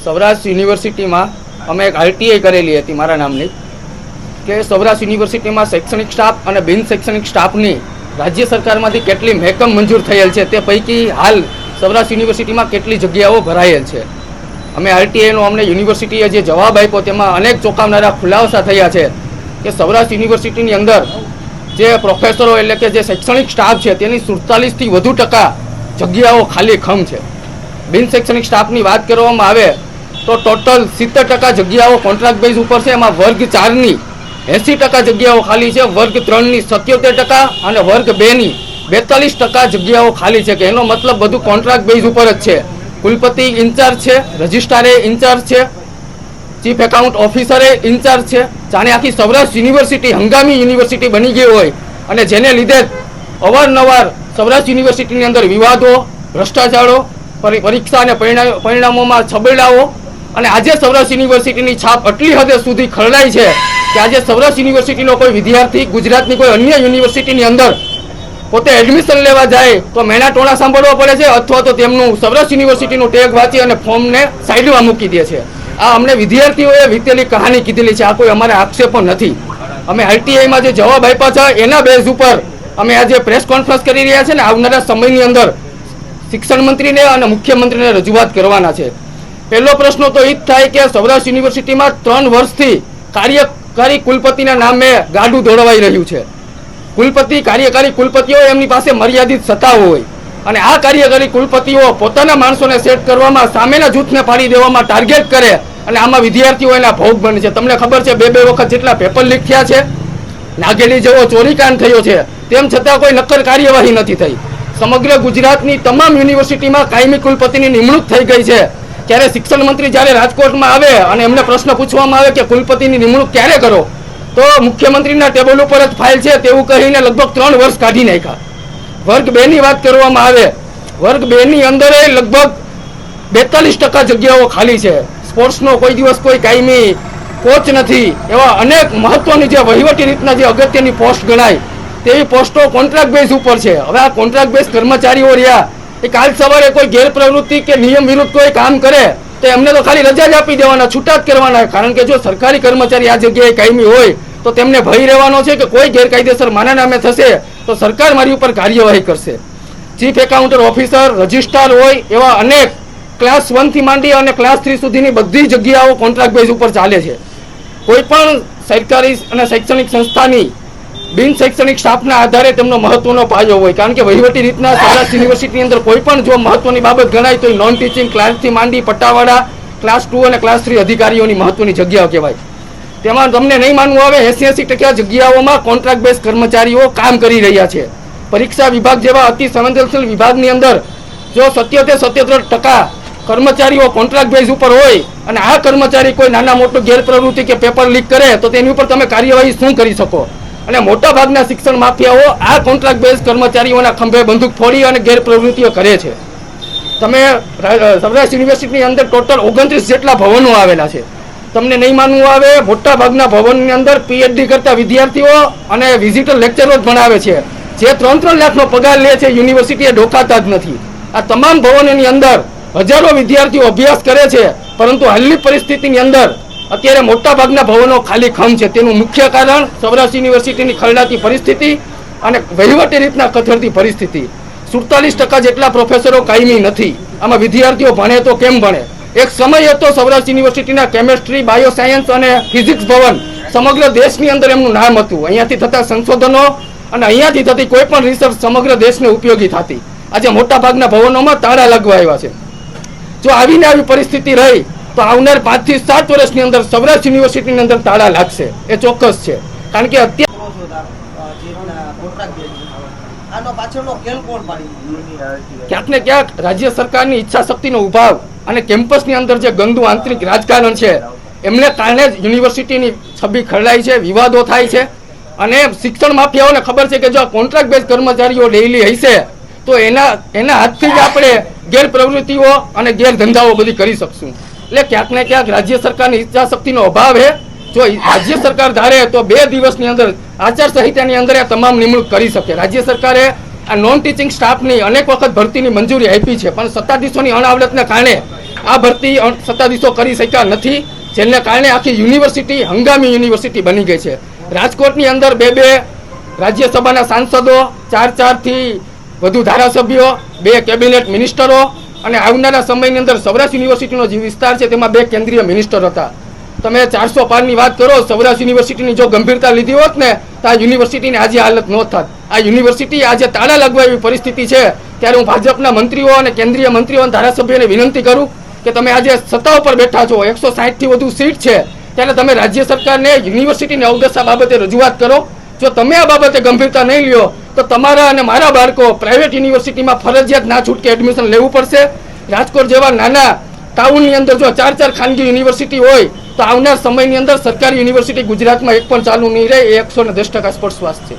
સૌરાષ્ટ્ર યુનિવર્સિટીમાં અમે એક આરટીઆઈ કરેલી હતી મારા નામની કે સૌરાષ્ટ્ર યુનિવર્સિટીમાં શૈક્ષણિક સ્ટાફ અને બિન શૈક્ષણિક સ્ટાફની રાજ્ય સરકારમાંથી કેટલી મહેકમ મંજૂર થયેલ છે તે પૈકી હાલ સૌરાષ્ટ્ર યુનિવર્સિટીમાં કેટલી જગ્યાઓ ભરાયેલ છે. અમે આરટીઆઈનો અમને યુનિવર્સિટીએ જે જવાબ આપ્યો તેમાં અનેક ચોંકાવનારા ખુલાસા થયા છે કે સૌરાષ્ટ્ર યુનિવર્સિટીની અંદર જે પ્રોફેસરો એટલે કે જે શૈક્ષણિક સ્ટાફ છે તેની 47થી વધુ ટકા જગ્યાઓ ખાલી ખમ છે. બિન શૈક્ષણિક સ્ટાફની વાત કરવામાં આવે તો ટોટલ 70% જગ્યાઓ કોન્ટ્રાક્ટ બેઝ ઉપર છે. એમાં વર્ગ 4ની 80% જગ્યાઓ ખાલી છે, વર્ગ 3ની 77% અને વર્ગ 2ની 42% જગ્યાઓ ખાલી છે. કે એનો મતલબ બધું કોન્ટ્રાક્ટ બેઝ ઉપર જ છે. કુલપતિ ઇન્ચાર્જ છે, રજિસ્ટ્રારે ઇન્ચાર્જ છે, ચીફ એકાઉન્ટ ઓફિસરે ઇન્ચાર્જ છે. જાણે આખી સૌરાષ્ટ્ર યુનિવર્સિટી હંગામી યુનિવર્સિટી બની ગઈ હોય અને જેને લીધે અવારનવાર સૌરાષ્ટ્ર યુનિવર્સિટીની અંદર વિવાદો, ભ્રષ્ટાચારો, પરીક્ષા અને પરિણામોમાં છબરડાઓ અને આજે સૌરાષ્ટ્ર યુનિવર્સિટીની છાપ આટલી હદે સુધી ખરડાઈ છે કે આજે સૌરાષ્ટ્ર યુનિવર્સિટીનો કોઈ વિદ્યાર્થી ગુજરાતની કોઈ અન્ય યુનિવર્સિટીની અંદર પોતે એડમિશન લેવા જાય તો મેણા ટોણા સાંભળવા પડે છે અથવા તો તેમનું સૌરાષ્ટ્ર યુનિવર્સિટીનું ટેગ વાંચી અને ફોર્મને સાઈડમાં મૂકી દે છે. આ અમને વિદ્યાર્થીઓએ વીતેલી કહાની કીધેલી છે. આ કોઈ અમારે આક્ષેપો નથી. અમે આરટીઆઈમાં જે જવાબ આપ્યા છે એના બેઝ ઉપર અમે આજે પ્રેસ કોન્ફરન્સ કરી રહ્યા છે ને આવનારા સમયની અંદર શિક્ષણ મંત્રીને અને મુખ્યમંત્રીને રજૂઆત કરવાના છે. પહેલો પ્રશ્ન તો એ જ થાય કે સૌરાષ્ટ્ર યુનિવર્સિટીમાં 3 વર્ષથી કાર્યકારી કુલપતિના નામે ગાડું દોડવાઈ રહ્યું છે. કાર્યકારી કુલપતિઓ એમની પાસે મર્યાદિત સત્તા હોય અને આ કાર્યકારી કુલપતિઓ પોતાના માણસોને સેટ કરવામાં, સામેના જૂથને પાડી દેવામાં ટાર્ગેટ કરે અને આમાં વિદ્યાર્થીઓ એના ભોગ બને છે. તમને ખબર છે 2 વખત જેટલા પેપર લીક થયા છે, નાગેલી જેવો ચોરીકાંડ થયો છે, તેમ છતાં કોઈ નક્કર કાર્યવાહી નથી થઈ. સમગ્ર ગુજરાતની તમામ યુનિવર્સિટીમાં કાયમી કુલપતિની નિમણૂક થઈ ગઈ છે. ત્યારે શિક્ષણ મંત્રી જ્યારે રાજકોટમાં આવે અને એમને પ્રશ્ન પૂછવામાં આવે કે કુલપતિની નિમણૂક ક્યારે કરો તો મુખ્યમંત્રીના ટેબલ ઉપર જ ફાઇલ છે તેવું કહીને લગભગ 3 વર્ષ કાઢી નાખ્યા. વર્ગ 2ની વાત કરવામાં આવે, વર્ગ 2ની અંદર લગભગ 42% જગ્યાઓ ખાલી છે. સ્પોર્ટ્સનો કોઈ દિવસ કોઈ કાયમી કોચ નથી. એવા અનેક મહત્વની જે વહીવટી રીતના જે અગત્યની પોસ્ટ ગણાય તેવી પોસ્ટો કોન્ટ્રાક્ટ બેઝ ઉપર છે. હવે આ કોન્ટ્રાક્ટ બેઝ કર્મચારીઓ રહ્યા એ કાલ સવારે કોઈ ગેરપ્રવૃત્તિ કે નિયમ વિરુદ્ધ કોઈ કામ કરે તો એમને તો ખાલી રજા જ આપી દેવાના, છૂટા જ કરવાના. કારણ કે જો સરકારી કર્મચારી આ જગ્યાએ કાયમી હોય તો તેમને ભય રહેવાનો છે કે કોઈ ગેરકાયદેસર મારા નામે થશે તો સરકાર મારી ઉપર કાર્યવાહી કરશે. ચીફ એકાઉન્ટર ઓફિસર, રજિસ્ટ્રાર હોય એવા અનેક ક્લાસ 1 થી માંડી અને ક્લાસ 3 સુધીની બધી જગ્યાઓ કોન્ટ્રાક્ટ બેઝ ઉપર ચાલે છે. કોઈ પણ સરકારી અને શૈક્ષણિક સંસ્થાની બિન શૈક્ષણિક સ્ટાફના આધારે તેમનો મહત્વનો પાયો હોય. કારણ કે વહીવટી રીતના સૌરાષ્ટ્ર યુનિવર્સિટીની અંદર કોઈ પણ જો મહત્વની બાબત ગણાય તો નોન ટીચિંગ ક્લાસથી માંડી પટ્ટાવાળા ક્લાસ 2 અને ક્લાસ 3 અધિકારીઓની મહત્વની જગ્યાઓ કહેવાય. તેમાં તમને નહીં માનવું આવે 80% જગ્યાઓમાં કોન્ટ્રાક્ટ બેઝ કર્મચારીઓ કામ કરી રહ્યા છે. પરીક્ષા વિભાગ જેવા અતિ સંવેદનશીલ વિભાગની અંદર જો 77% કર્મચારીઓ કોન્ટ્રાક્ટ બેઝ ઉપર હોય અને આ કર્મચારી કોઈ નાના મોટું ગેરપ્રવૃત્તિ કે પેપર લીક કરે તો તેની ઉપર તમે કાર્યવાહી શું કરી શકો? અને મોટા ભાગના શિક્ષણ માફિયાઓ આ કોન્ટ્રાક્ટ બેઝ કર્મચારીઓના ખંભે બંદૂક ફોડી અને ગેરપ્રવૃત્તિઓ કરે છે. તમે સૌરાષ્ટ્ર યુનિવર્સિટીની અંદર ટોટલ 29 જેટલા ભવનો આવેલા છે. તમને નહીં માનવું આવે મોટા ભાગના ભવનની અંદર પીએચડી કરતા વિદ્યાર્થીઓ અને વિઝિટર લેક્ચરો જ ભણાવે છે. જે 3-3 લાખનો પગાર લે છે યુનિવર્સિટીએ ડોકાતા જ નથી. આ તમામ ભવનોની અંદર હજારો વિદ્યાર્થીઓ અભ્યાસ કરે છે પરંતુ હાલની પરિસ્થિતિની અંદર અત્યારે મોટા ભાગના ભવનો ખાલી ખમ છે. તેનું મુખ્ય કારણ સૌરાષ્ટ્ર યુનિવર્સિટીની ખરડાતી પરિસ્થિતિ અને વહીવટી રીતના કથળતી પરિસ્થિતિ. 47% જેટલા પ્રોફેસરો કાયમી નથી. આમાં વિદ્યાર્થીઓ ભણે તો કેમ ભણે? એક સમય હતો સૌરાષ્ટ્ર યુનિવર્સિટીના કેમેસ્ટ્રી, બાયોસાયન્સ અને ફિઝિક્સ ભવન સમગ્ર દેશની અંદર એમનું નામ હતું. અહીંયાથી થતા સંશોધનો અને અહીંયાથી થતી કોઈ પણ રિસર્ચ સમગ્ર દેશને ઉપયોગી થતી. આજે મોટા ભાગના ભવનોમાં તાળા લગવા આવ્યા છે. જો આવીને આવી પરિસ્થિતિ રહી તો આવનાર 5 થી 7 વર્ષની અંદર સૌરાષ્ટ્ર યુનિવર્સિટીની અંદર તાળા લાગશે. એ ચોક્કસ છે. કારણ કે અત્યારે ક્યાંક ને ક્યાંક રાજ્ય સરકારની ઈચ્છા શક્તિનો અભાવ અને કેમ્પસની અંદર જે ગંદુ આંતરિક રાજકારણ છે એમને કારણે જ યુનિવર્સિટીની છબી ખરડાય છે, વિવાદો થાય છે અને શિક્ષણ માફિયાઓને ખબર છે કે જો કોન્ટ્રાક્ટ બેઝ કર્મચારીઓ ડેઈલી હશે તો એના હાથથી જ આપણે ગેરપ્રવૃત્તિઓ અને ગેરધંધાઓ બધી કરી શકશું. એટલે ક્યાંક ને ક્યાંક રાજ્ય સરકારની ઈચ્છા શક્તિનો અભાવ છે. જો રાજ્ય સરકાર ધારે તો 2 દિવસની અંદર આચાર સંહિતાની અંદર આ તમામ નિમણૂક કરી શકે. રાજ્ય સરકારે આ નોન ટીચિંગ સ્ટાફની અનેક વખત ભરતીની મંજૂરી આપી છે પણ સત્તાધીશોની અણાવડતને કારણે આ ભરતી સત્તાધીશો કરી શક્યા નથી, જેને કારણે આખી યુનિવર્સિટી હંગામી યુનિવર્સિટી બની ગઈ છે. રાજકોટની અંદર 2 રાજ્યસભાના સાંસદો, 4 થી વધુ ધારાસભ્યો, 2 કેબિનેટ મિનિસ્ટરો અને આવનારા સમયની અંદર સૌરાષ્ટ્ર યુનિવર્સિટીનો જે વિસ્તાર છે તેમાં 2 કેન્દ્રીય મિનિસ્ટર હતા. તમે 400 પારની વાત કરો, સૌરાષ્ટ્ર યુનિવર્સિટીની જો ગંભીરતા લીધી હોત ને તો આ યુનિવર્સિટીની આજે હાલત ન થાત. આ યુનિવર્સિટી આજે તાળા લાગવા એવી પરિસ્થિતિ છે. ત્યારે હું ભાજપના મંત્રીઓ અને કેન્દ્રીય મંત્રીઓ અને ધારાસભ્યોને વિનંતી કરું કે તમે આજે સત્તા ઉપર બેઠા છો, 160 થી વધુ સીટ છે, ત્યારે તમે રાજ્ય સરકારને યુનિવર્સિટીની અવદશા બાબતે રજૂઆત કરો. જો તમે આ બાબતે ગંભીરતા નહીં લ્યો તો તમારા અને મારા બાળકો પ્રાઇવેટ યુનિવર્સિટીમાં ફરજિયાત ના છૂટકે એડમિશન લેવું પડશે. રાજકોટ જેવા નાના ટાઉનની અંદર જો 4 ખાનગી યુનિવર્સિટી હોય તો આવનાર સમયની અંદર સરકારી યુનિવર્સિટી ગુજરાતમાં એક પણ ચાલુ નહીં રહે. એ 110% સ્પષ્ટ વાત છે.